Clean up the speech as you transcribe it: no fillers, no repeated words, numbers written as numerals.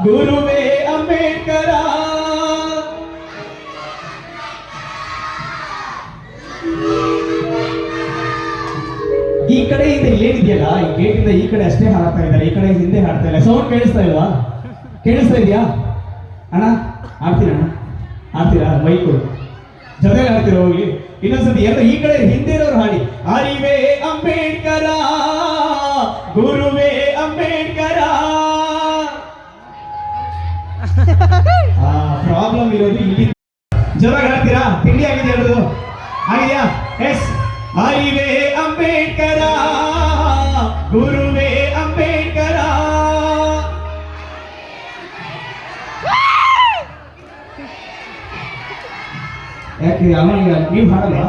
ಗುರುವೇ ಅಂಬೇಡ್ಕರ. ಈ ಕಡೆಯಿಂದ ಏನಿದೆಯಲ್ಲ, ಈ ಗೇಟಿಂದ ಈ ಕಡೆ ಅಷ್ಟೇ ಹಾಡ್ತಾ ಇದ್ದಾರೆ, ಈ ಕಡೆ ಹಿಂದೆ ಹಾಡ್ತಾ ಇಲ್ಲ. ಸೌಂಡ್ ಕೇಳಿಸ್ತಾ ಇಲ್ವಾ? ಕೇಳಿಸ್ತಾ ಇದೆಯಾ ಅಣ್ಣ? ಆಡ್ತೀರಾ ಅಣ್ಣ? ಆಡ್ತೀರಾ? ಮೈಕು ಜೊತೆಗೆ ಆಡ್ತೀರಾ? ಹೋಗಿ ಇನ್ನೊಂದ್ಸತಿ ಎಲ್ಲ ಈ ಕಡೆ ಹಿಂದೆ ಇರೋರು ಹಾಡಿ. ಅರಿವೇ ಅಂಬೇಡ್ಕರ, ಗುರುವೇ ಅಂಬೇಡ್ಕರ. ಪ್ರಾಬ್ಲಮ್ ಇರೋದು ಇಲ್ಲಿ. ಜೊತೆಗೆ ಹಾಡ್ತೀರಾ? ತಿಂಡಿ ಆಗಿದೆ ಹೇಳೋದು ಆಗಿದೆಯಾ? ಎಸ್. ಅರಿವೇ ಅಂಬೇಡ್ಕರ, ಗುರುವೇ ಅಂಬೇಡ್ಕರ. ಯಾಕೆ ಅಮ್ಮ ನೀವು ಹಾಡಲ್ಲ?